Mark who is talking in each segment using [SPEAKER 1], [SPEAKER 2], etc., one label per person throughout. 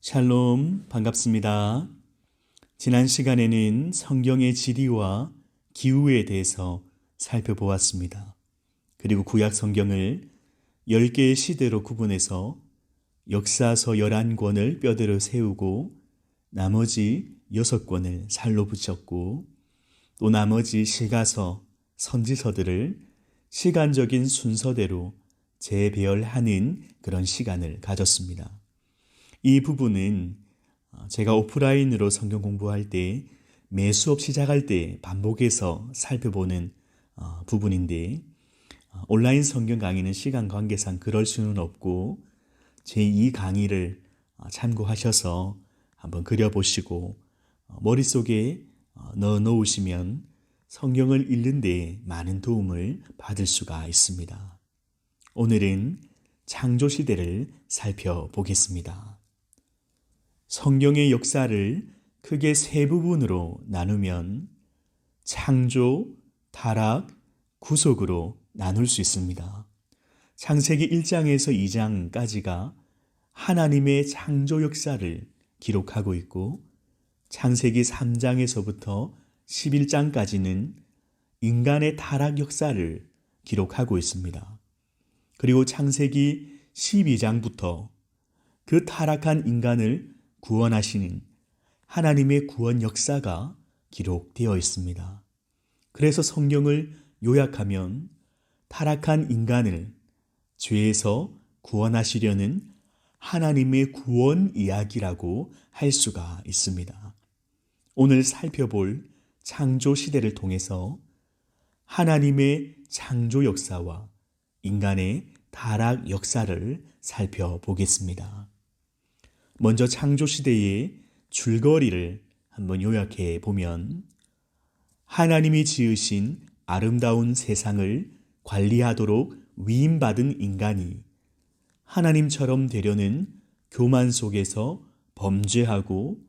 [SPEAKER 1] 샬롬, 반갑습니다. 지난 시간에는 성경의 지리와 기후에 대해서 살펴보았습니다. 그리고 구약 성경을 10개의 시대로 구분해서 역사서 11권을 뼈대로 세우고 나머지 6권을 살로 붙였고 또 나머지 시가서, 선지서들을 시간적인 순서대로 재배열하는 그런 시간을 가졌습니다. 이 부분은 제가 오프라인으로 성경 공부할 때 매 수업 시작할 때 반복해서 살펴보는 부분인데 온라인 성경 강의는 시간 관계상 그럴 수는 없고 제2 강의를 참고하셔서 한번 그려보시고 머릿속에 넣어 놓으시면 성경을 읽는 데 많은 도움을 받을 수가 있습니다. 오늘은 창조시대를 살펴보겠습니다. 성경의 역사를 크게 세 부분으로 나누면 창조, 타락, 구속으로 나눌 수 있습니다. 창세기 1장에서 2장까지가 하나님의 창조 역사를 기록하고 있고 창세기 3장에서부터 11장까지는 인간의 타락 역사를 기록하고 있습니다. 그리고 창세기 12장부터 그 타락한 인간을 구원하시는 하나님의 구원 역사가 기록되어 있습니다. 그래서 성경을 요약하면 타락한 인간을 죄에서 구원하시려는 하나님의 구원 이야기라고 할 수가 있습니다. 오늘 살펴볼 창조 시대를 통해서 하나님의 창조 역사와 인간의 타락 역사를 살펴보겠습니다. 먼저 창조 시대의 줄거리를 한번 요약해 보면 하나님이 지으신 아름다운 세상을 관리하도록 위임받은 인간이 하나님처럼 되려는 교만 속에서 범죄하고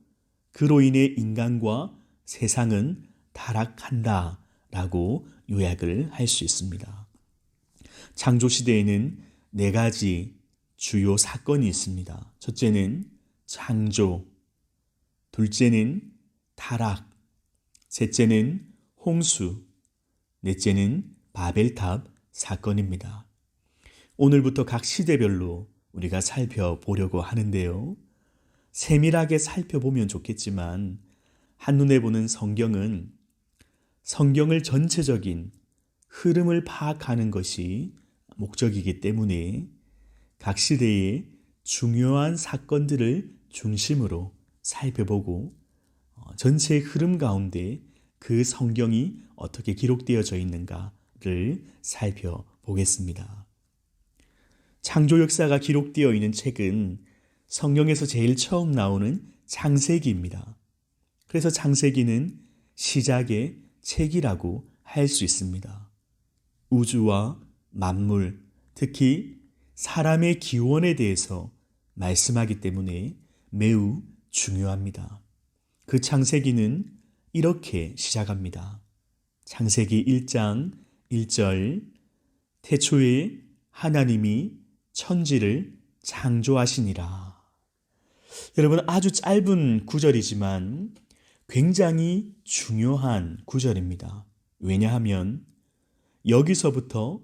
[SPEAKER 1] 그로 인해 인간과 세상은 타락한다라고 요약을 할 수 있습니다. 창조 시대에는 4가지 주요 사건이 있습니다. 첫째는 창조, 둘째는 타락, 셋째는 홍수, 넷째는 바벨탑 사건입니다. 오늘부터 각 시대별로 우리가 살펴보려고 하는데요. 세밀하게 살펴보면 좋겠지만 한눈에 보는 성경은 성경을 전체적인 흐름을 파악하는 것이 목적이기 때문에 각 시대의 중요한 사건들을 중심으로 살펴보고 전체의 흐름 가운데 그 성경이 어떻게 기록되어져 있는가를 살펴보겠습니다. 창조 역사가 기록되어 있는 책은 성경에서 제일 처음 나오는 창세기입니다. 그래서 창세기는 시작의 책이라고 할 수 있습니다. 우주와 만물, 특히 사람의 기원에 대해서 말씀하기 때문에 매우 중요합니다. 그 창세기는 이렇게 시작합니다. 창세기 1장 1절 태초에 하나님이 천지를 창조하시니라. 여러분 아주 짧은 구절이지만 굉장히 중요한 구절입니다. 왜냐하면 여기서부터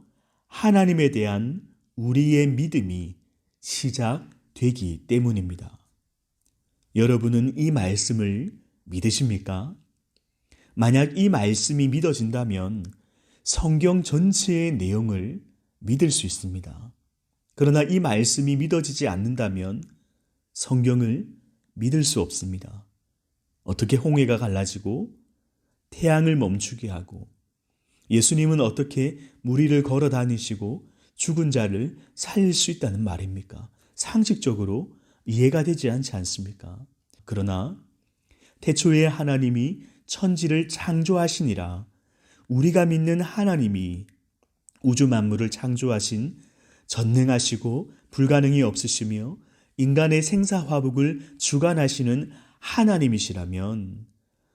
[SPEAKER 1] 하나님에 대한 우리의 믿음이 시작되기 때문입니다. 여러분은 이 말씀을 믿으십니까? 만약 이 말씀이 믿어진다면 성경 전체의 내용을 믿을 수 있습니다. 그러나 이 말씀이 믿어지지 않는다면 성경을 믿을 수 없습니다. 어떻게 홍해가 갈라지고 태양을 멈추게 하고 예수님은 어떻게 물 위를 걸어 다니시고 죽은 자를 살릴 수 있다는 말입니까? 상식적으로 이해가 되지 않지 않습니까? 그러나 태초에 하나님이 천지를 창조하시니라. 우리가 믿는 하나님이 우주 만물을 창조하신 전능하시고 불가능이 없으시며 인간의 생사화복을 주관하시는 하나님이시라면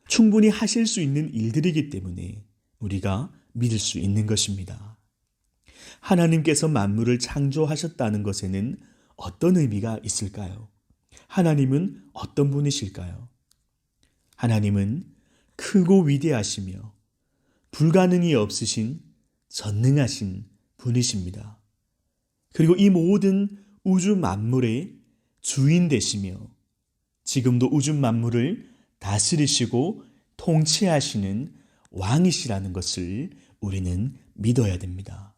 [SPEAKER 1] 충분히 하실 수 있는 일들이기 때문에 우리가 믿을 수 있는 것입니다. 하나님께서 만물을 창조하셨다는 것에는 어떤 의미가 있을까요? 하나님은 어떤 분이실까요? 하나님은 크고 위대하시며 불가능이 없으신 전능하신 분이십니다. 그리고 이 모든 우주 만물의 주인 되시며 지금도 우주 만물을 다스리시고 통치하시는 왕이시라는 것을 우리는 믿어야 됩니다.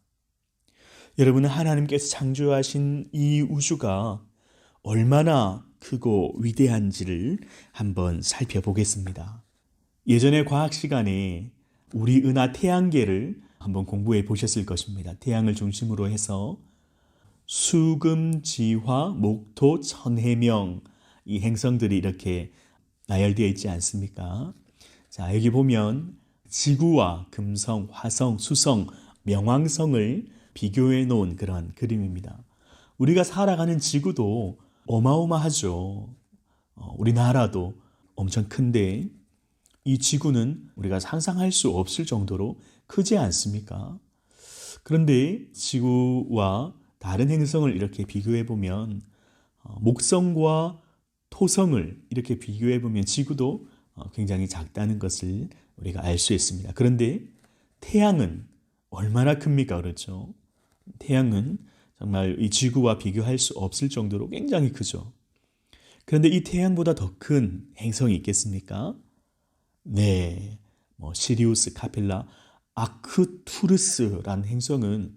[SPEAKER 1] 여러분, 하나님께서 창조하신 이 우주가 얼마나 크고 위대한지를 한번 살펴보겠습니다. 예전에 과학 시간에 우리 은하 태양계를 한번 공부해 보셨을 것입니다. 태양을 중심으로 해서 수금지화 목토 천해명 이 행성들이 이렇게 나열되어 있지 않습니까? 자, 여기 보면 지구와 금성, 화성, 수성, 명왕성을 비교해 놓은 그런 그림입니다. 우리가 살아가는 지구도 어마어마하죠. 우리나라도 엄청 큰데 이 지구는 우리가 상상할 수 없을 정도로 크지 않습니까? 그런데 지구와 다른 행성을 이렇게 비교해 보면 목성과 토성을 이렇게 비교해 보면 지구도 굉장히 작다는 것을 우리가 알 수 있습니다. 그런데 태양은 얼마나 큽니까? 그렇죠? 태양은 정말 이 지구와 비교할 수 없을 정도로 굉장히 크죠. 그런데 이 태양보다 더 큰 행성이 있겠습니까? 네, 시리우스, 카펠라, 아크투루스라는 행성은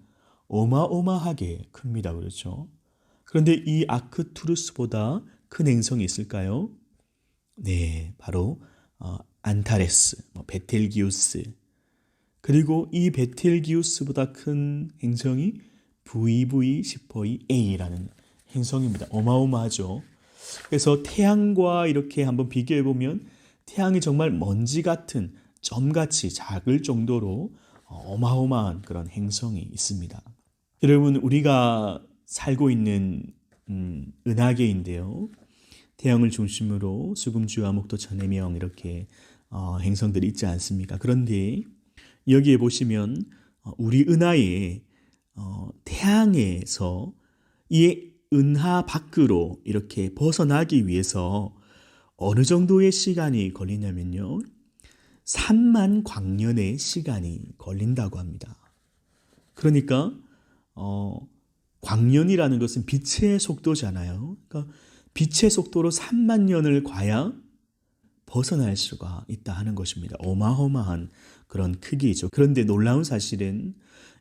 [SPEAKER 1] 어마어마하게 큽니다. 그렇죠? 그런데 이 아크투루스보다 큰 행성이 있을까요? 네, 바로 안타레스, 베텔기우스. 그리고 이 베텔기우스보다 큰 행성이 VV10A라는 행성입니다. 어마어마하죠. 그래서 태양과 이렇게 한번 비교해 보면 태양이 정말 먼지 같은 점같이 작을 정도로 어마어마한 그런 행성이 있습니다. 여러분, 우리가 살고 있는 은하계인데요. 태양을 중심으로 수금주와 목토 천해명 이렇게 행성들이 있지 않습니까? 그런데 여기에 보시면 우리 은하에 태양에서 이 은하 밖으로 이렇게 벗어나기 위해서 어느 정도의 시간이 걸리냐면요. 3만 광년의 시간이 걸린다고 합니다. 그러니까 광년이라는 것은 빛의 속도잖아요. 그러니까 빛의 속도로 3만 년을 가야 벗어날 수가 있다 하는 것입니다. 어마어마한 그런 크기죠. 그런데 놀라운 사실은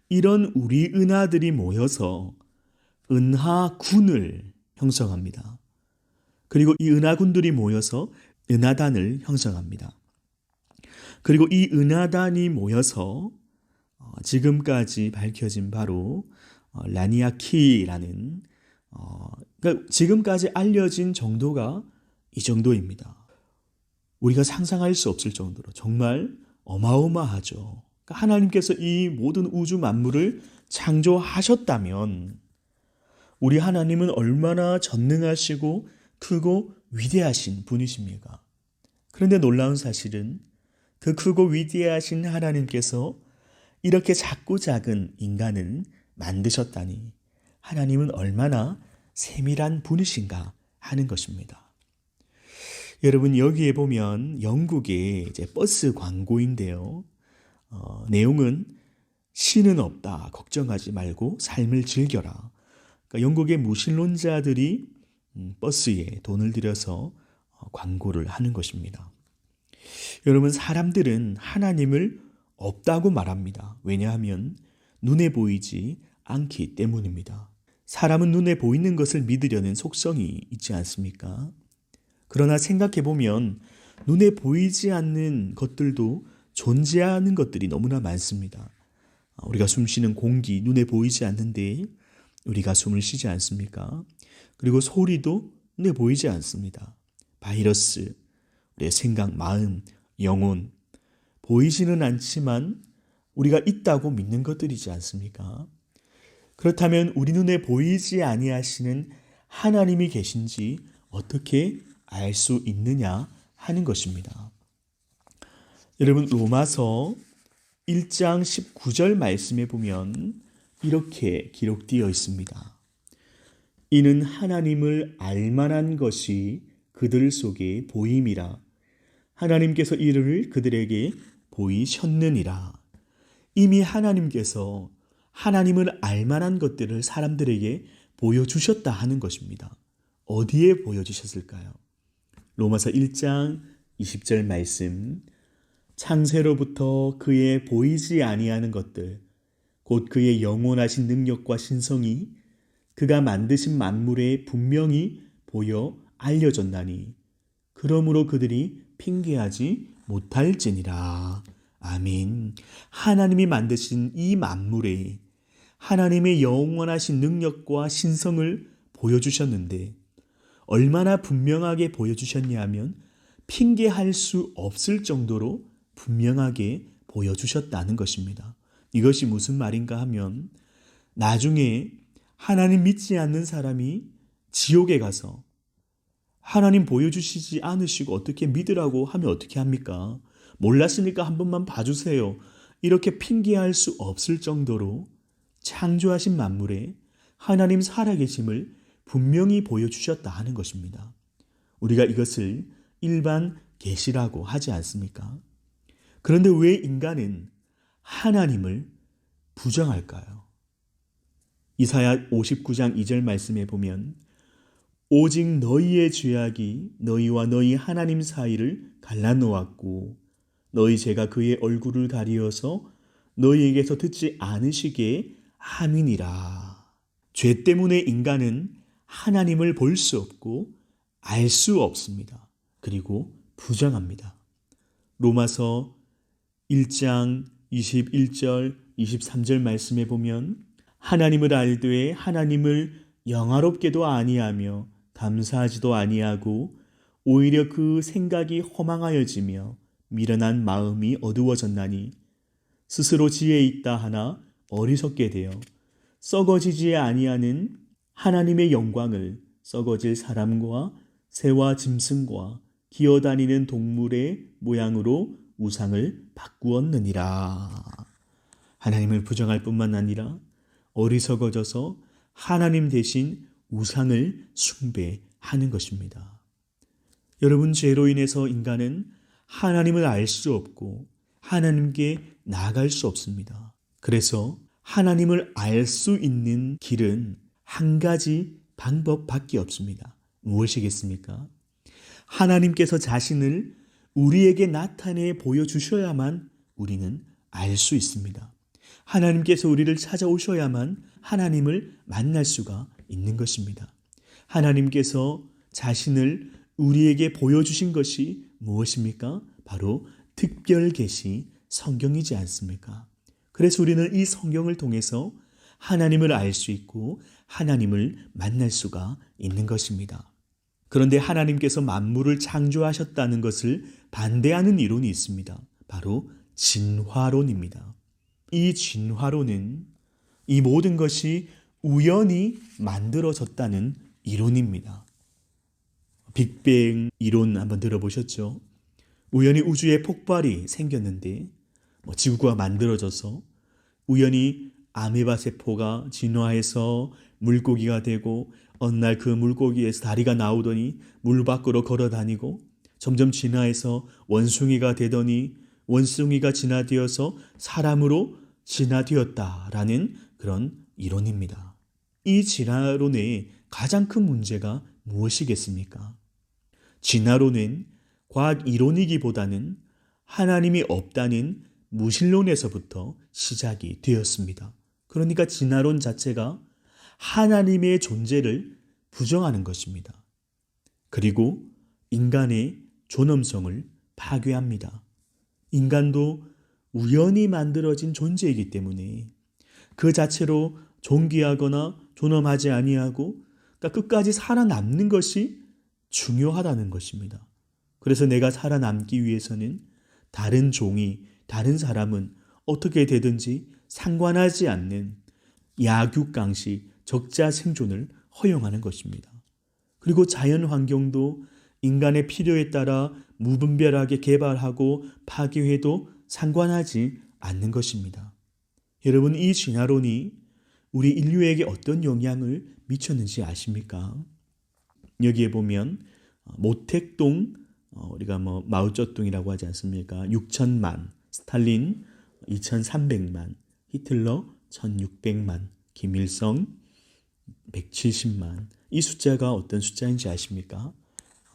[SPEAKER 1] 이런 우리 은하들이 모여서 은하군을 형성합니다. 그리고 이 은하군들이 모여서 은하단을 형성합니다. 그리고 이 은하단이 모여서 지금까지 밝혀진 바로 라니아키라는 그러니까 지금까지 알려진 정도가 이 정도입니다. 우리가 상상할 수 없을 정도로 정말 어마어마하죠. 그러니까 하나님께서 이 모든 우주 만물을 창조하셨다면 우리 하나님은 얼마나 전능하시고 크고 위대하신 분이십니까? 그런데 놀라운 사실은 그 크고 위대하신 하나님께서 이렇게 작고 작은 인간을 만드셨다니 하나님은 얼마나 세밀한 분이신가 하는 것입니다. 여러분, 여기에 보면 영국의 이제 버스 광고인데요. 내용은 신은 없다, 걱정하지 말고 삶을 즐겨라. 그러니까 영국의 무신론자들이 버스에 돈을 들여서 광고를 하는 것입니다. 여러분, 사람들은 하나님을 없다고 말합니다. 왜냐하면 눈에 보이지 않기 때문입니다. 사람은 눈에 보이는 것을 믿으려는 속성이 있지 않습니까? 그러나 생각해보면 눈에 보이지 않는 것들도 존재하는 것들이 너무나 많습니다. 우리가 숨쉬는 공기, 눈에 보이지 않는데 우리가 숨을 쉬지 않습니까? 그리고 소리도 눈에 보이지 않습니다. 바이러스, 우리의 생각, 마음, 영혼, 보이지는 않지만 우리가 있다고 믿는 것들이지 않습니까? 그렇다면 우리 눈에 보이지 아니하시는 하나님이 계신지 어떻게 알 수 있느냐 하는 것입니다. 여러분, 로마서 1장 19절 말씀에 보면 이렇게 기록되어 있습니다. 이는 하나님을 알만한 것이 그들 속에 보임이라. 하나님께서 이를 그들에게 보이셨느니라. 이미 하나님께서 하나님을 알만한 것들을 사람들에게 보여주셨다 하는 것입니다. 어디에 보여주셨을까요? 로마서 1장 20절 말씀, 창세로부터 그의 보이지 아니하는 것들, 곧 그의 영원하신 능력과 신성이 그가 만드신 만물에 분명히 보여 알려졌나니 그러므로 그들이 핑계하지 못할지니라. 아멘. 하나님이 만드신 이 만물에 하나님의 영원하신 능력과 신성을 보여주셨는데 얼마나 분명하게 보여주셨냐 하면 핑계할 수 없을 정도로 분명하게 보여주셨다는 것입니다. 이것이 무슨 말인가 하면 나중에 하나님 믿지 않는 사람이 지옥에 가서 하나님 보여주시지 않으시고 어떻게 믿으라고 하면 어떻게 합니까? 몰랐으니까 한 번만 봐주세요. 이렇게 핑계할 수 없을 정도로 창조하신 만물에 하나님 살아계심을 분명히 보여주셨다 하는 것입니다. 우리가 이것을 일반 계시라고 하지 않습니까? 그런데 왜 인간은 하나님을 부정할까요? 이사야 59장 2절 말씀에 보면 오직 너희의 죄악이 너희와 너희 하나님 사이를 갈라놓았고 너희 죄가 그의 얼굴을 가리어서 너희에게서 듣지 않으시게 함이니라. 죄 때문에 인간은 하나님을 볼 수 없고 알 수 없습니다. 그리고 부정합니다. 로마서 1장 21절 23절 말씀에 보면 하나님을 알되 하나님을 영화롭게도 아니하며 감사하지도 아니하고 오히려 그 생각이 허망하여지며 미련한 마음이 어두워졌나니 스스로 지혜 있다 하나 어리석게 되어 썩어지지 아니하는 하나님의 영광을 썩어질 사람과 새와 짐승과 기어다니는 동물의 모양으로 우상을 바꾸었느니라. 하나님을 부정할 뿐만 아니라 어리석어져서 하나님 대신 우상을 숭배하는 것입니다. 여러분, 죄로 인해서 인간은 하나님을 알 수 없고 하나님께 나아갈 수 없습니다. 그래서 하나님을 알 수 있는 길은 한 가지 방법밖에 없습니다. 무엇이겠습니까? 하나님께서 자신을 우리에게 나타내 보여주셔야만 우리는 알 수 있습니다. 하나님께서 우리를 찾아오셔야만 하나님을 만날 수가 있는 것입니다. 하나님께서 자신을 우리에게 보여주신 것이 무엇입니까? 바로 특별 계시 성경이지 않습니까? 그래서 우리는 이 성경을 통해서 하나님을 알 수 있고 하나님을 만날 수가 있는 것입니다. 그런데 하나님께서 만물을 창조하셨다는 것을 반대하는 이론이 있습니다. 바로 진화론입니다. 이 진화론은 이 모든 것이 우연히 만들어졌다는 이론입니다. 빅뱅 이론 한번 들어보셨죠? 우연히 우주에 폭발이 생겼는데 지구가 만들어져서 우연히 아메바 세포가 진화해서 물고기가 되고 어느 날 그 물고기에서 다리가 나오더니 물 밖으로 걸어 다니고 점점 진화해서 원숭이가 되더니 원숭이가 진화되어서 사람으로 진화되었다라는 그런 이론입니다. 이 진화론의 가장 큰 문제가 무엇이겠습니까? 진화론은 과학 이론이기보다는 하나님이 없다는 무신론에서부터 시작이 되었습니다. 그러니까 진화론 자체가 하나님의 존재를 부정하는 것입니다. 그리고 인간의 존엄성을 파괴합니다. 인간도 우연히 만들어진 존재이기 때문에 그 자체로 존귀하거나 존엄하지 아니하고 끝까지 살아남는 것이 중요하다는 것입니다. 그래서 내가 살아남기 위해서는 다른 종이, 다른 사람은 어떻게 되든지 상관하지 않는 약육강식, 적자 생존을 허용하는 것입니다. 그리고 자연 환경도 인간의 필요에 따라 무분별하게 개발하고 파괴해도 상관하지 않는 것입니다. 여러분, 이 진화론이 우리 인류에게 어떤 영향을 미쳤는지 아십니까? 여기에 보면 모택동, 우리가 마오쩌둥이라고 하지 않습니까? 6천만, 스탈린 2,300만, 히틀러 1,600만, 김일성 170만. 이 숫자가 어떤 숫자인지 아십니까?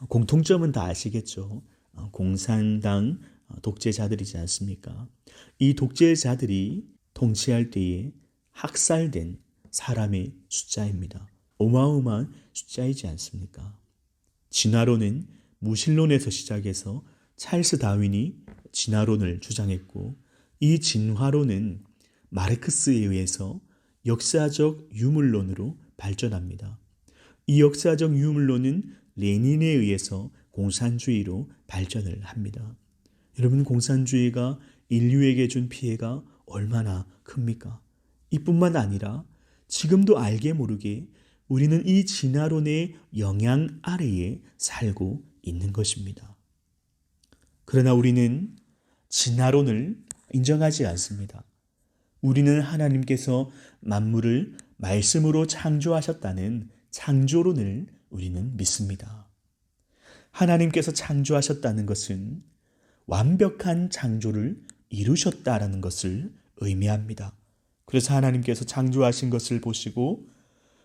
[SPEAKER 1] 공통점은 다 아시겠죠? 공산당 독재자들이지 않습니까? 이 독재자들이 통치할 때에 학살된 사람의 숫자입니다. 어마어마한 숫자이지 않습니까? 진화론은 무신론에서 시작해서 찰스 다윈이 진화론을 주장했고, 이 진화론은 마르크스에 의해서 역사적 유물론으로 발전합니다. 이 역사적 유물론은 레닌에 의해서 공산주의로 발전을 합니다. 여러분, 공산주의가 인류에게 준 피해가 얼마나 큽니까? 이뿐만 아니라 지금도 알게 모르게 우리는 이 진화론의 영향 아래에 살고 있는 것입니다. 그러나 우리는 진화론을 인정하지 않습니다. 우리는 하나님께서 만물을 말씀으로 창조하셨다는 창조론을 우리는 믿습니다. 하나님께서 창조하셨다는 것은 완벽한 창조를 이루셨다라는 것을 의미합니다. 그래서 하나님께서 창조하신 것을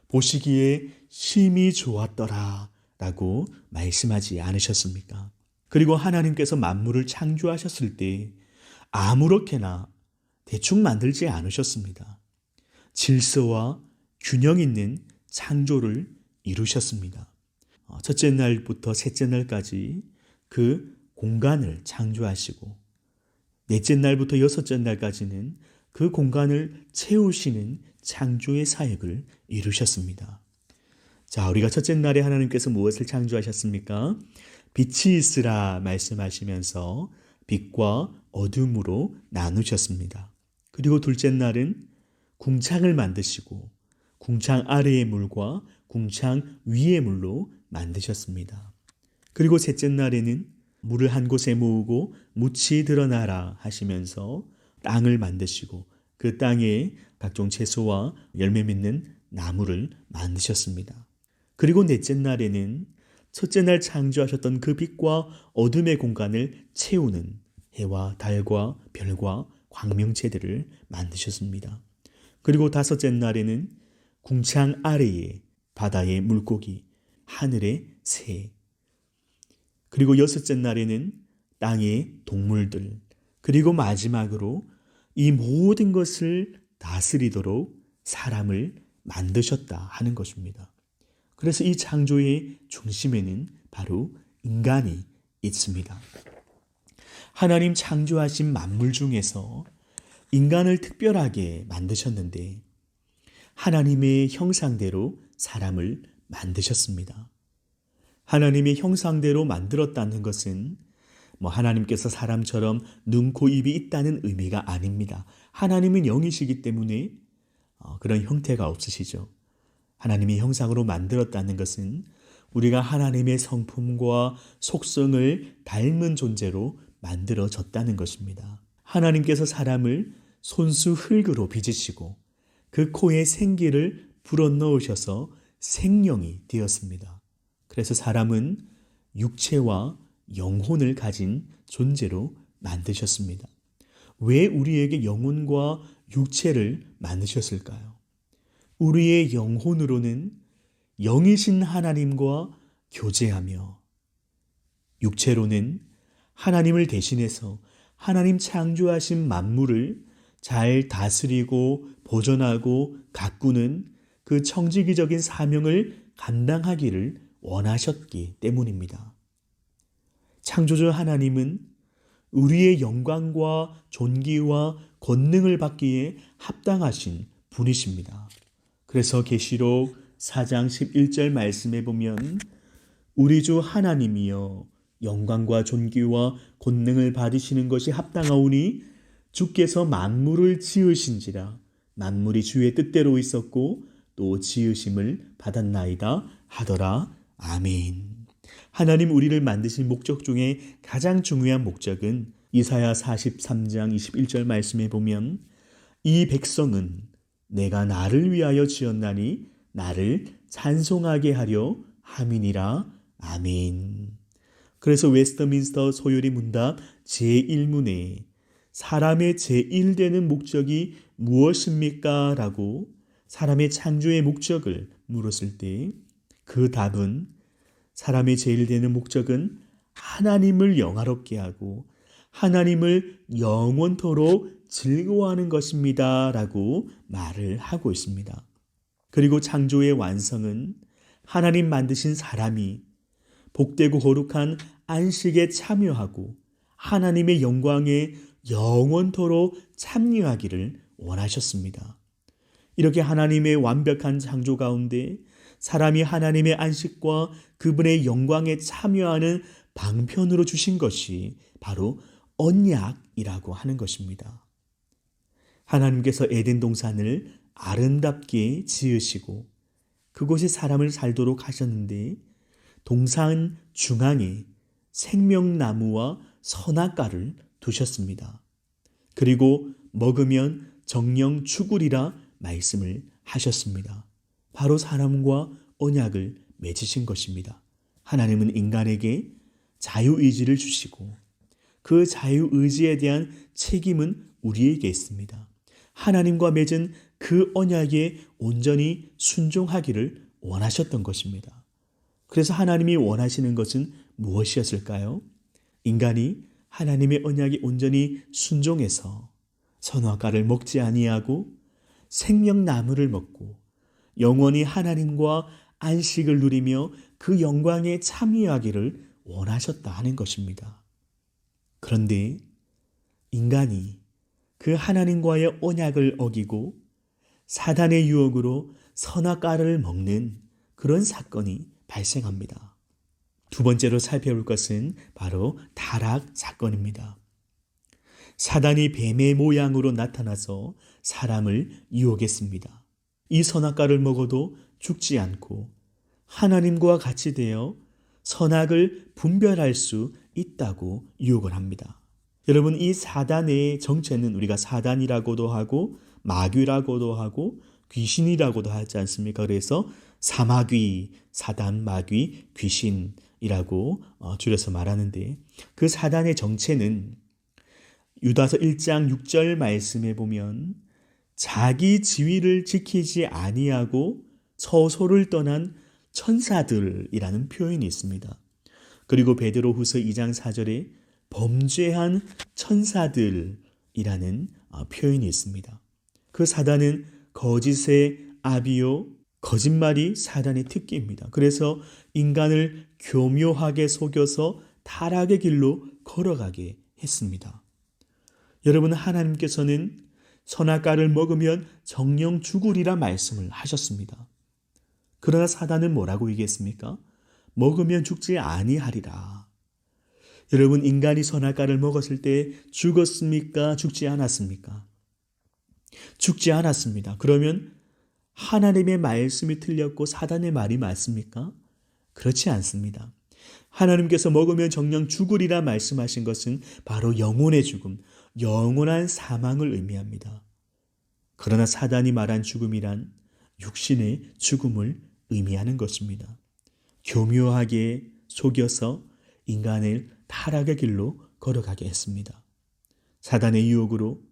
[SPEAKER 1] 보시기에 심히 좋았더라 라고 말씀하지 않으셨습니까? 그리고 하나님께서 만물을 창조하셨을 때 아무렇게나 대충 만들지 않으셨습니다. 질서와 균형 있는 창조를 이루셨습니다. 첫째 날부터 셋째 날까지 그 공간을 창조하시고, 넷째 날부터 여섯째 날까지는 그 공간을 채우시는 창조의 사역을 이루셨습니다. 자, 우리가 첫째 날에 하나님께서 무엇을 창조하셨습니까? 빛이 있으라 말씀하시면서 빛과 어둠으로 나누셨습니다. 그리고 둘째 날은 궁창을 만드시고 궁창 아래의 물과 궁창 위의 물로 만드셨습니다. 그리고 셋째 날에는 물을 한 곳에 모으고 묻이 드러나라 하시면서 땅을 만드시고 그 땅에 각종 채소와 열매 맺는 나무를 만드셨습니다. 그리고 넷째 날에는 첫째 날 창조하셨던 그 빛과 어둠의 공간을 채우는 해와 달과 별과 광명체들을 만드셨습니다. 그리고 다섯째 날에는 궁창 아래에 바다의 물고기, 하늘의 새, 그리고 여섯째 날에는 땅의 동물들, 그리고 마지막으로 이 모든 것을 다스리도록 사람을 만드셨다 하는 것입니다. 그래서 이 창조의 중심에는 바로 인간이 있습니다. 하나님 창조하신 만물 중에서 인간을 특별하게 만드셨는데 하나님의 형상대로 사람을 만드셨습니다. 하나님의 형상대로 만들었다는 것은 하나님께서 사람처럼 눈, 코, 입이 있다는 의미가 아닙니다. 하나님은 영이시기 때문에 그런 형태가 없으시죠. 하나님의 형상으로 만들었다는 것은 우리가 하나님의 성품과 속성을 닮은 존재로 만들어졌다는 것입니다. 하나님께서 사람을 손수 흙으로 빚으시고 그 코에 생기를 불어넣으셔서 생명이 되었습니다. 그래서 사람은 육체와 영혼을 가진 존재로 만드셨습니다. 왜 우리에게 영혼과 육체를 만드셨을까요? 우리의 영혼으로는 영이신 하나님과 교제하며 육체로는 하나님을 대신해서 하나님 창조하신 만물을 잘 다스리고 보존하고 가꾸는 그 청지기적인 사명을 감당하기를 원하셨기 때문입니다. 창조주 하나님은 우리의 영광과 존귀와 권능을 받기에 합당하신 분이십니다. 그래서 계시록 4장 11절 말씀에 보면 우리 주 하나님이여 영광과 존귀와 권능을 받으시는 것이 합당하오니 주께서 만물을 지으신지라 만물이 주의 뜻대로 있었고 또 지으심을 받았나이다 하더라. 아멘. 하나님 우리를 만드신 목적 중에 가장 중요한 목적은 이사야 43장 21절 말씀에 보면 이 백성은 내가 나를 위하여 지었나니 나를 찬송하게 하려 함이니라. 아멘. 그래서 웨스트민스터 소요리 문답 제1문에 사람의 제1되는 목적이 무엇입니까? 라고 사람의 창조의 목적을 물었을 때 그 답은 사람의 제1되는 목적은 하나님을 영화롭게 하고 하나님을 영원토록 즐거워하는 것입니다. 라고 말을 하고 있습니다. 그리고 창조의 완성은 하나님 만드신 사람이 복되고 거룩한 안식에 참여하고 하나님의 영광에 영원토록 참여하기를 원하셨습니다. 이렇게 하나님의 완벽한 창조 가운데 사람이 하나님의 안식과 그분의 영광에 참여하는 방편으로 주신 것이 바로 언약이라고 하는 것입니다. 하나님께서 에덴 동산을 아름답게 지으시고 그곳에 사람을 살도록 하셨는데 동산 중앙에 생명나무와 선악과를 두셨습니다. 그리고 먹으면 정령 죽으리라 말씀을 하셨습니다. 바로 사람과 언약을 맺으신 것입니다. 하나님은 인간에게 자유의지를 주시고 그 자유의지에 대한 책임은 우리에게 있습니다. 하나님과 맺은 그 언약에 온전히 순종하기를 원하셨던 것입니다. 그래서 하나님이 원하시는 것은 무엇이었을까요? 인간이 하나님의 언약에 온전히 순종해서 선악과를 먹지 아니하고 생명나무를 먹고 영원히 하나님과 안식을 누리며 그 영광에 참여하기를 원하셨다 하는 것입니다. 그런데 인간이 그 하나님과의 언약을 어기고 사단의 유혹으로 선악과를 먹는 그런 사건이 발생합니다. 두 번째로 살펴볼 것은 바로 타락 사건입니다. 사단이 뱀의 모양으로 나타나서 사람을 유혹했습니다. 이 선악과를 먹어도 죽지 않고 하나님과 같이 되어 선악을 분별할 수 있다고 유혹을 합니다. 여러분, 이 사단의 정체는 우리가 사단이라고도 하고 마귀라고도 하고 귀신이라고도 하지 않습니까? 그래서 사마귀, 사단, 마귀, 귀신이라고 줄여서 말하는데 그 사단의 정체는 유다서 1장 6절 말씀에 보면 자기 지위를 지키지 아니하고 처소를 떠난 천사들이라는 표현이 있습니다. 그리고 베드로후서 2장 4절에 범죄한 천사들이라는 표현이 있습니다. 그 사단은 거짓의 아비요, 거짓말이 사단의 특기입니다. 그래서 인간을 교묘하게 속여서 타락의 길로 걸어가게 했습니다. 여러분, 하나님께서는 선악과를 먹으면 정령 죽으리라 말씀을 하셨습니다. 그러나 사단은 뭐라고 얘기했습니까? 먹으면 죽지 아니하리라. 여러분, 인간이 선악과를 먹었을 때 죽었습니까? 죽지 않았습니까? 죽지 않았습니다. 그러면 하나님의 말씀이 틀렸고 사단의 말이 맞습니까? 그렇지 않습니다. 하나님께서 먹으면 정녕 죽으리라 말씀하신 것은 바로 영혼의 죽음, 영원한 사망을 의미합니다. 그러나 사단이 말한 죽음이란 육신의 죽음을 의미하는 것입니다. 교묘하게 속여서 인간을 타락의 길로 걸어가게 했습니다. 사단의 유혹으로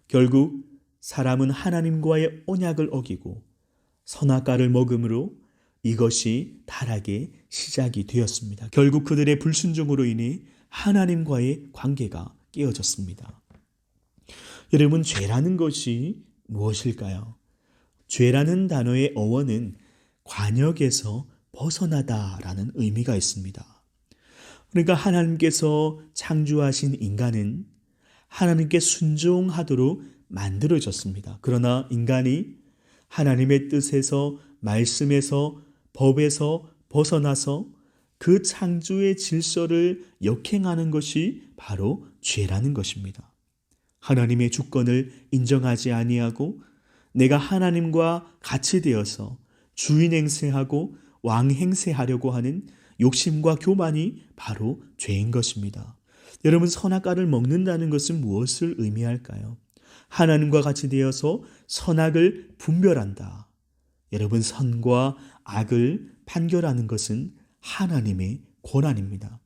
[SPEAKER 1] 결국 사람은 하나님과의 언약을 어기고 선악과를 먹음으로 이것이 타락의 시작이 되었습니다. 결국 그들의 불순종으로 인해 하나님과의 관계가 깨어졌습니다. 여러분, 죄라는 것이 무엇일까요? 죄라는 단어의 어원은 관역에서 벗어나다라는 의미가 있습니다. 그러니까 하나님께서 창조하신 인간은 하나님께 순종하도록 만들어졌습니다. 그러나 인간이 하나님의 뜻에서, 말씀에서, 법에서 벗어나서 그 창조의 질서를 역행하는 것이 바로 죄라는 것입니다. 하나님의 주권을 인정하지 아니하고 내가 하나님과 같이 되어서 주인 행세하고 왕 행세하려고 하는 욕심과 교만이 바로 죄인 것입니다. 여러분, 선악과를 먹는다는 것은 무엇을 의미할까요? 하나님과 같이 되어서 선악을 분별한다. 여러분, 선과 악을 판결하는 것은 하나님의 권한입니다.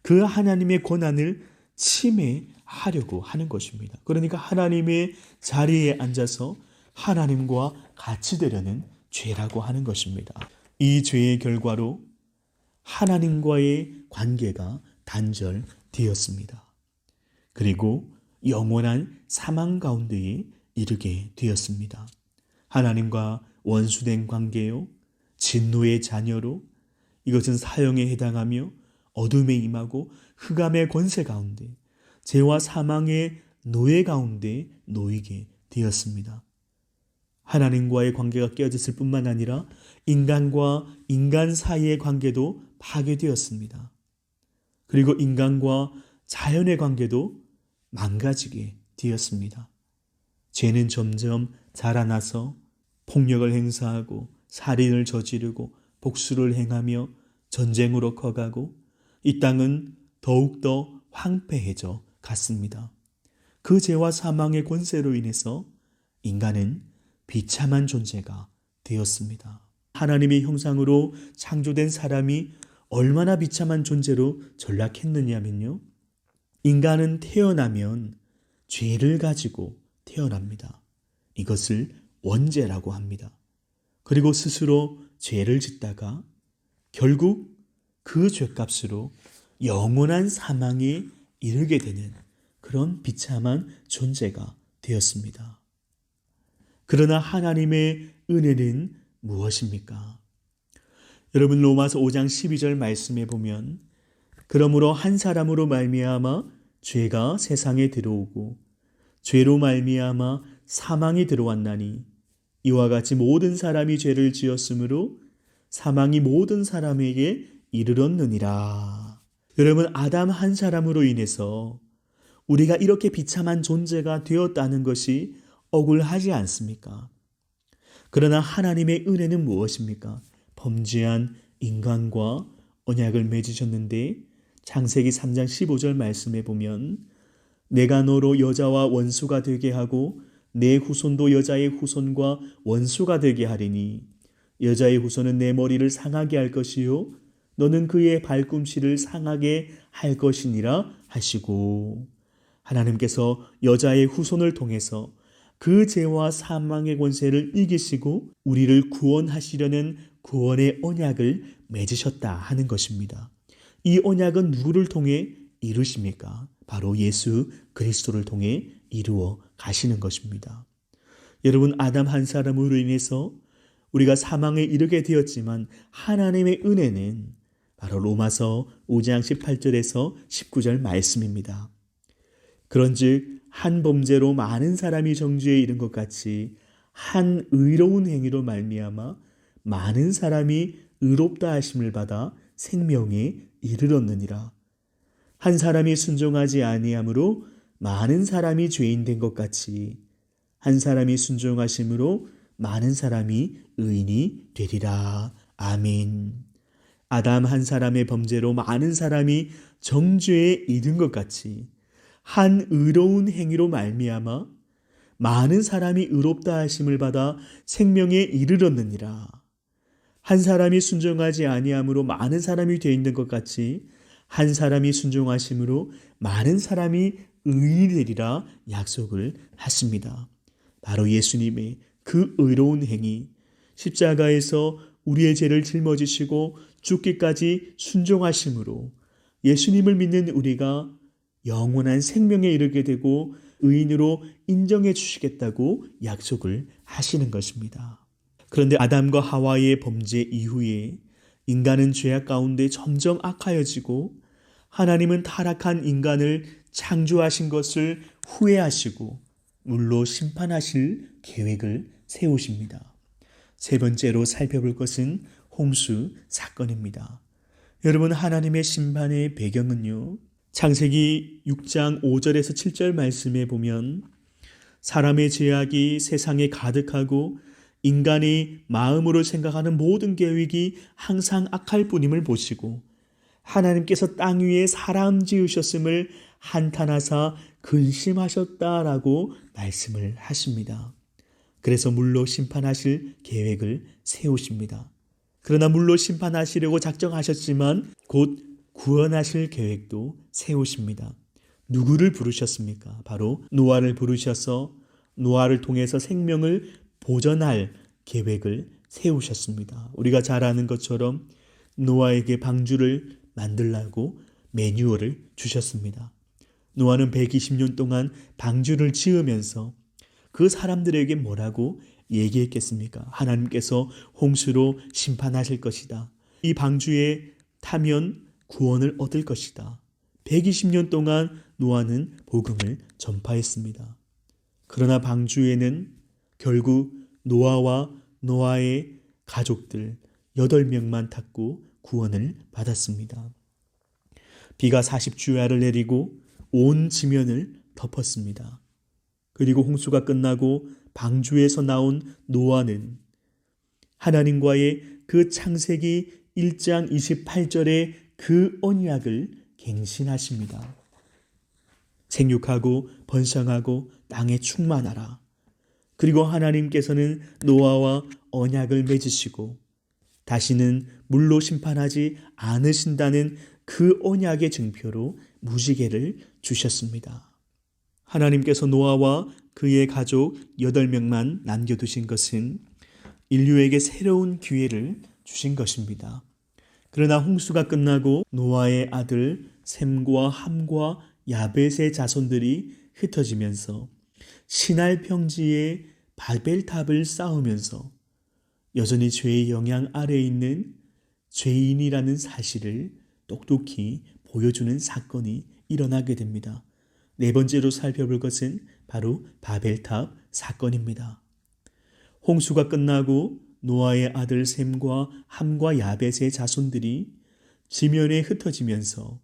[SPEAKER 1] 그 하나님의 권한을 침해하려고 하는 것입니다. 그러니까 하나님의 자리에 앉아서 하나님과 같이 되려는 죄라고 하는 것입니다. 이 죄의 결과로 하나님과의 관계가 단절되었습니다. 그리고 영원한 사망 가운데에 이르게 되었습니다. 하나님과 원수된 관계요, 진노의 자녀로, 이것은 사형에 해당하며 어둠에 임하고 흑암의 권세 가운데, 죄와 사망의 노예 가운데 놓이게 되었습니다. 하나님과의 관계가 깨어졌을 뿐만 아니라 인간과 인간 사이의 관계도 파괴되었습니다. 그리고 인간과 자연의 관계도 망가지게 되었습니다. 죄는 점점 자라나서 폭력을 행사하고 살인을 저지르고 복수를 행하며 전쟁으로 커가고 이 땅은 더욱더 황폐해져 갔습니다. 그 죄와 사망의 권세로 인해서 인간은 비참한 존재가 되었습니다. 하나님의 형상으로 창조된 사람이 얼마나 비참한 존재로 전락했느냐면요, 인간은 태어나면 죄를 가지고 태어납니다. 이것을 원죄라고 합니다. 그리고 스스로 죄를 짓다가 결국 그 죄값으로 영원한 사망에 이르게 되는 그런 비참한 존재가 되었습니다. 그러나 하나님의 은혜는 무엇입니까? 여러분, 로마서 5장 12절 말씀에 보면, 그러므로 한 사람으로 말미암아 죄가 세상에 들어오고 죄로 말미암아 사망이 들어왔나니 이와 같이 모든 사람이 죄를 지었으므로 사망이 모든 사람에게 이르렀느니라. 여러분, 아담 한 사람으로 인해서 우리가 이렇게 비참한 존재가 되었다는 것이 억울하지 않습니까? 그러나 하나님의 은혜는 무엇입니까? 범죄한 인간과 언약을 맺으셨는데, 창세기 3장 15절 말씀에 보면, 내가 너로 여자와 원수가 되게 하고 내 후손도 여자의 후손과 원수가 되게 하리니 여자의 후손은 내 머리를 상하게 할 것이요 너는 그의 발꿈치를 상하게 할 것이니라 하시고, 하나님께서 여자의 후손을 통해서 그 죄와 사망의 권세를 이기시고 우리를 구원하시려는 구원의 언약을 맺으셨다 하는 것입니다. 이 언약은 누구를 통해 이루십니까? 바로 예수 그리스도를 통해 이루어 가시는 것입니다. 여러분, 아담 한 사람으로 인해서 우리가 사망에 이르게 되었지만 하나님의 은혜는 바로 로마서 5장 18절에서 19절 말씀입니다. 그런즉 한 범죄로 많은 사람이 정죄에 이른 것 같이 한 의로운 행위로 말미암아 많은 사람이 의롭다 하심을 받아 생명에 이르렀느니라. 한 사람이 순종하지 아니함으로 많은 사람이 죄인 된 것 같이 한 사람이 순종하심으로 많은 사람이 의인이 되리라. 아멘. 아담 한 사람의 범죄로 많은 사람이 정죄에 이른 것 같이 한 의로운 행위로 말미암아 많은 사람이 의롭다 하심을 받아 생명에 이르렀느니라. 한 사람이 순종하지 아니함으로 많은 사람이 되어 있는 것 같이 한 사람이 순종하심으로 많은 사람이 의인이 되리라 약속을 하십니다. 바로 예수님의 그 의로운 행위, 십자가에서 우리의 죄를 짊어지시고 죽기까지 순종하심으로 예수님을 믿는 우리가 영원한 생명에 이르게 되고 의인으로 인정해 주시겠다고 약속을 하시는 것입니다. 그런데 아담과 하와의 범죄 이후에 인간은 죄악 가운데 점점 악하여지고 하나님은 타락한 인간을 창조하신 것을 후회하시고 물로 심판하실 계획을 세우십니다. 세 번째로 살펴볼 것은 홍수 사건입니다. 여러분, 하나님의 심판의 배경은요, 창세기 6장 5절에서 7절 말씀에 보면 사람의 죄악이 세상에 가득하고 인간이 마음으로 생각하는 모든 계획이 항상 악할 뿐임을 보시고 하나님께서 땅 위에 사람 지으셨음을 한탄하사 근심하셨다라고 말씀을 하십니다. 그래서 물로 심판하실 계획을 세우십니다. 그러나 물로 심판하시려고 작정하셨지만 곧 구원하실 계획도 세우십니다. 누구를 부르셨습니까? 바로 노아를 부르셔서 노아를 통해서 생명을 보전할 계획을 세우셨습니다. 우리가 잘 아는 것처럼 노아에게 방주를 만들라고 매뉴얼을 주셨습니다. 노아는 120년 동안 방주를 지으면서 그 사람들에게 뭐라고 얘기했겠습니까? 하나님께서 홍수로 심판하실 것이다. 이 방주에 타면 구원을 얻을 것이다. 120년 동안 노아는 복음을 전파했습니다. 그러나 방주에는 결국 노아와 노아의 가족들 8명만 탔고 구원을 받았습니다. 비가 40주야를 내리고 온 지면을 덮었습니다. 그리고 홍수가 끝나고 방주에서 나온 노아는 하나님과의 그 창세기 1장 28절의 그 언약을 갱신하십니다. 생육하고 번성하고 땅에 충만하라. 그리고 하나님께서는 노아와 언약을 맺으시고 다시는 물로 심판하지 않으신다는 그 언약의 증표로 무지개를 주셨습니다. 하나님께서 노아와 그의 가족 8명만 남겨두신 것은 인류에게 새로운 기회를 주신 것입니다. 그러나 홍수가 끝나고 노아의 아들 셈과 함과 야벳의 자손들이 흩어지면서 시날 평지에 바벨탑을 쌓으면서 여전히 죄의 영향 아래에 있는 죄인이라는 사실을 똑똑히 보여주는 사건이 일어나게 됩니다. 네 번째로 살펴볼 것은 바로 바벨탑 사건입니다. 홍수가 끝나고 노아의 아들 셈과 함과 야벳의 자손들이 지면에 흩어지면서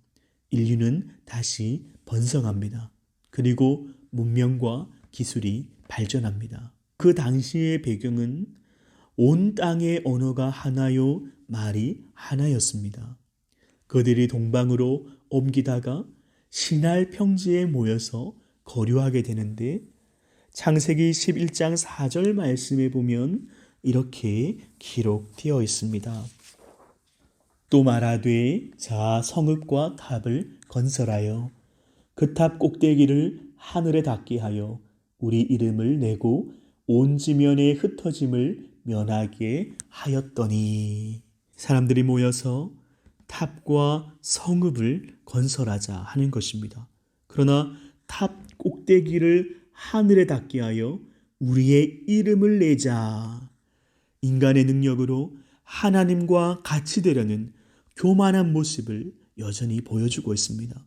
[SPEAKER 1] 인류는 다시 번성합니다. 그리고 문명과 기술이 발전합니다. 그 당시의 배경은 온 땅의 언어가 하나요, 말이 하나였습니다. 그들이 동방으로 옮기다가 시날 평지에 모여서 거류하게 되는데 창세기 11장 4절 말씀에 보면 이렇게 기록되어 있습니다. 또 말하되 자 성읍과 탑을 건설하여 그 탑 꼭대기를 하늘에 닿게 하여 우리 이름을 내고 온 지면에 흩어짐을 면하게 하였더니 사람들이 모여서 탑과 성읍을 건설하자 하는 것입니다. 그러나 탑 꼭대기를 하늘에 닿게 하여 우리의 이름을 내자. 인간의 능력으로 하나님과 같이 되려는 교만한 모습을 여전히 보여주고 있습니다.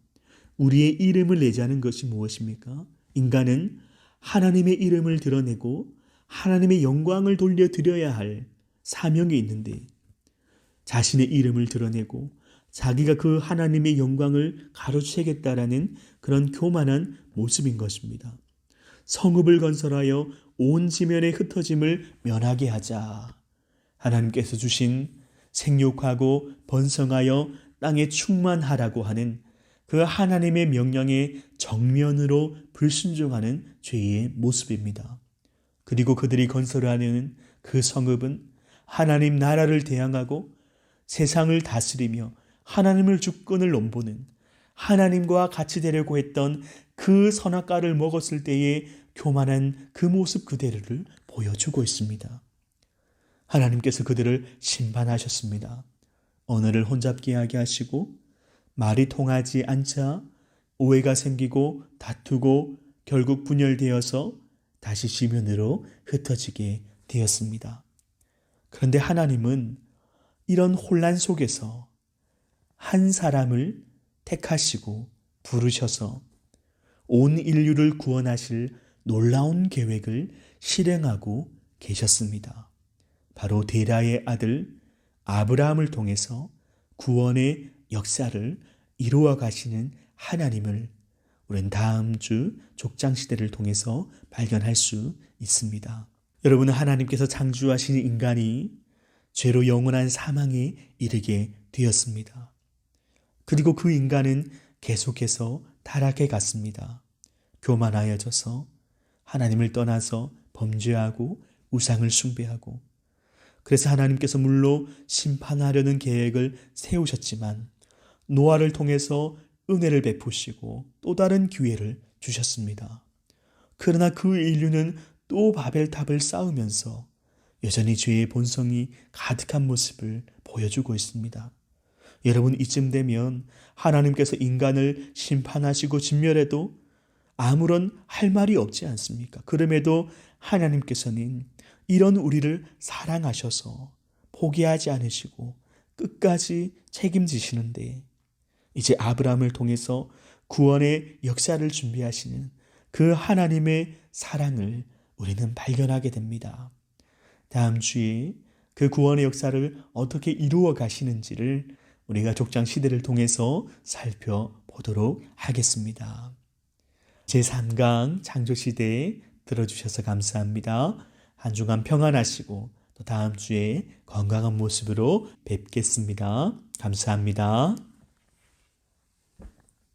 [SPEAKER 1] 우리의 이름을 내자는 것이 무엇입니까? 인간은 하나님의 이름을 드러내고 하나님의 영광을 돌려드려야 할 사명이 있는데 자신의 이름을 드러내고 자기가 그 하나님의 영광을 가로채겠다라는 그런 교만한 모습인 것입니다. 성읍을 건설하여 온 지면의 흩어짐을 면하게 하자. 하나님께서 주신 생육하고 번성하여 땅에 충만하라고 하는 그 하나님의 명령에 정면으로 불순종하는 죄의 모습입니다. 그리고 그들이 건설하는 그 성읍은 하나님 나라를 대항하고 세상을 다스리며 하나님을 주권을 넘보는 하나님과 같이 되려고 했던 그 선악과를 먹었을 때의 교만한 그 모습 그대로를 보여주고 있습니다. 하나님께서 그들을 심판하셨습니다. 언어를 혼잡게 하게 하시고 말이 통하지 않자 오해가 생기고 다투고 결국 분열되어서 다시 지면으로 흩어지게 되었습니다. 그런데 하나님은 이런 혼란 속에서 한 사람을 택하시고 부르셔서 온 인류를 구원하실 놀라운 계획을 실행하고 계셨습니다. 바로 데라의 아들 아브라함을 통해서 구원의 역사를 이루어 가시는 하나님을 우리는 다음 주 족장시대를 통해서 발견할 수 있습니다. 여러분은 하나님께서 창조하신 인간이 죄로 영원한 사망에 이르게 되었습니다. 그리고 그 인간은 계속해서 타락해 갔습니다. 교만하여져서 하나님을 떠나서 범죄하고 우상을 숭배하고, 그래서 하나님께서 물론 심판하려는 계획을 세우셨지만 노아를 통해서 은혜를 베푸시고 또 다른 기회를 주셨습니다. 그러나 그 인류는 또 바벨탑을 쌓으면서 여전히 죄의 본성이 가득한 모습을 보여주고 있습니다. 여러분, 이쯤 되면 하나님께서 인간을 심판하시고 진멸해도 아무런 할 말이 없지 않습니까? 그럼에도 하나님께서는 이런 우리를 사랑하셔서 포기하지 않으시고 끝까지 책임지시는데, 이제 아브라함을 통해서 구원의 역사를 준비하시는 그 하나님의 사랑을 우리는 발견하게 됩니다. 다음 주에 그 구원의 역사를 어떻게 이루어 가시는지를 우리가 족장 시대를 통해서 살펴보도록 하겠습니다. 제3강 창조시대에 들어주셔서 감사합니다. 한 주간 평안하시고 또 다음 주에 건강한 모습으로 뵙겠습니다. 감사합니다.